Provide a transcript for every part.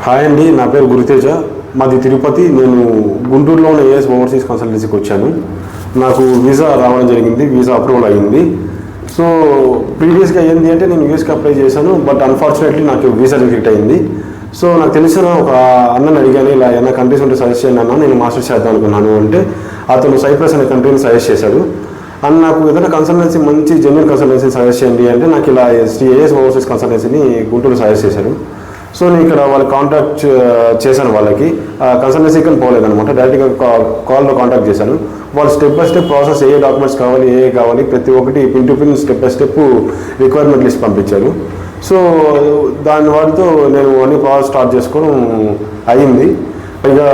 Hi అండి, నా పేరు గురుతేజ. మాది తిరుపతి. నేను గుంటూరులో ఉన్న ఏఎస్ ఓవర్సీస్ కన్సల్టెన్సీకి వచ్చాను. నాకు వీసా రావడం జరిగింది, వీసా అప్రూవల్ అయ్యింది. సో ప్రీవియస్గా ఏంటి అంటే నేను యూఎస్కి అప్లై చేశాను, బట్ అన్ఫార్చునేట్లీ నాకు వీసా రిజెక్ట్ అయింది. సో నాకు తెలిసిన ఒక అన్నని అడిగాను, ఇలా ఏమైనా కంట్రీస్ ఉంటే సజెస్ట్ చేయండి అన్న, నేను మాస్టర్స్ చేద్దాం అనుకున్నాను అంటే అతను సైప్రస్ అనే కంట్రీని సజెస్ట్ చేశాడు. అండ్ నాకు ఏదైనా కన్సల్టెన్సీ మంచి జెన్యూన్ కన్సల్టెన్సీ సజెస్ట్ చేయండి అంటే నాకు ఇలా ఏఎస్ ఓవర్సీస్ కన్సల్టెన్సీని గుంటూరు సజెస్ట్ చేశారు. సో నేను ఇక్కడ వాళ్ళకి కాంటాక్ట్ చేశాను. వాళ్ళకి కన్సల్టెన్సీకి పోలేదనమాట, డైరెక్ట్గా కాల్లో కాంటాక్ట్ చేశాను. వాళ్ళు step by step process A documents కావాలి, ఏ కావాలి ప్రతి ఒక్కటి pin to pin step by step requirement list పంపించారు. సో దాని వాటితో నేను అన్ని ప్రాసెస్ స్టార్ట్ చేసుకోవడం అయ్యింది. పైగా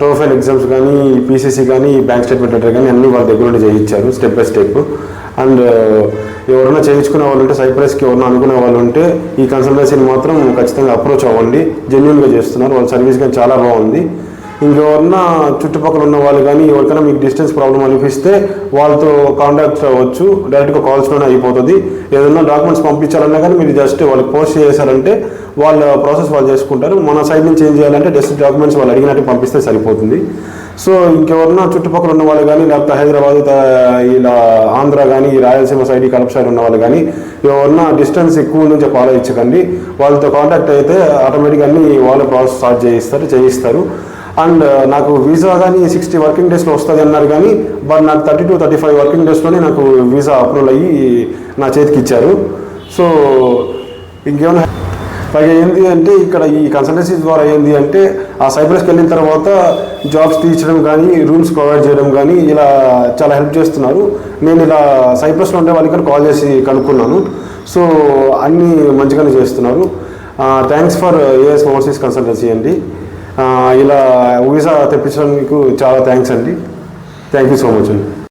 టోఫెల్ ఎగ్జామ్స్ కానీ, పీసీసీ కానీ, బ్యాంక్ స్టేట్మెంట్ లెటర్ కానీ అన్నీ వాళ్ళ దగ్గర నుండి చేయించారు స్టెప్ బై స్టెప్. అండ్ ఎవరైనా చేయించుకునే వాళ్ళు ఉంటే, సైప్రస్కి ఎవరైనా అనుకునే వాళ్ళు ఉంటే ఈ కన్సల్టెన్సీని మాత్రం ఖచ్చితంగా అప్రోచ్ అవ్వండి. జెన్యూన్గా చేస్తున్నారు, వాళ్ళ సర్వీస్ కానీ చాలా బాగుంది. ఇంకెవరన్నా చుట్టుపక్కల ఉన్న వాళ్ళు కానీ ఎవరికైనా మీకు డిస్టెన్స్ ప్రాబ్లం అనిపిస్తే వాళ్ళతో కాంటాక్ట్ అవ్వచ్చు. డైరెక్ట్గా కాల్స్లోనే అయిపోతుంది. ఏదైనా డాక్యుమెంట్స్ పంపించాలన్నా కానీ మీరు జస్ట్ వాళ్ళకి పోస్ట్ చేశారంటే వాళ్ళ ప్రాసెస్ వాళ్ళు చేసుకుంటారు. మన సైడ్ నుంచి ఏం చేయాలంటే జస్ట్ డాక్యుమెంట్స్ వాళ్ళు అడిగినట్టు పంపిస్తే సరిపోతుంది. సో ఇంకెవరన్నా చుట్టుపక్కల ఉన్న వాళ్ళు కానీ, లేకపోతే హైదరాబాద్, ఇలా ఆంధ్ర కానీ, రాయలసీమ సైడ్, కడప సైడ్ ఉన్న వాళ్ళు కానీ ఎవరన్నా డిస్టెన్స్ ఎక్కువ నుంచి ఫాలో ఇచ్చకండి. వాళ్ళతో కాంటాక్ట్ అయితే ఆటోమేటిక్గా అన్ని వాళ్ళే ప్రాసెస్ స్టార్ట్ చేయిస్తారు. అండ్ నాకు వీసా కానీ 60 వర్కింగ్ డేస్లో వస్తుంది అన్నారు, కానీ బట్ నాకు 30 to 35 వర్కింగ్ డేస్లోనే నాకు వీసా అప్రూవల్ అయ్యి నా చేతికి ఇచ్చారు. సో ఇంకేమైనా పైగా ఏంటి అంటే ఇక్కడ ఈ కన్సల్టెన్సీ ద్వారా ఏంటి అంటే ఆ సైప్రస్కి వెళ్ళిన తర్వాత జాబ్స్ తీర్చడం కానీ, రూమ్స్ ప్రొవైడ్ చేయడం కానీ ఇలా చాలా హెల్ప్ చేస్తున్నారు. నేను ఇలా సైప్రస్లో ఉండే వాళ్ళకి కాల్ చేసి కనుక్కున్నాను. సో అన్నీ మంచిగానే చేస్తున్నారు. Thanks for AS overseas consultancy అండి. ఇలా వీసా తెప్పించడానికి చాలా థ్యాంక్స్ అండి. థ్యాంక్ యూ సో మచ్ అండి.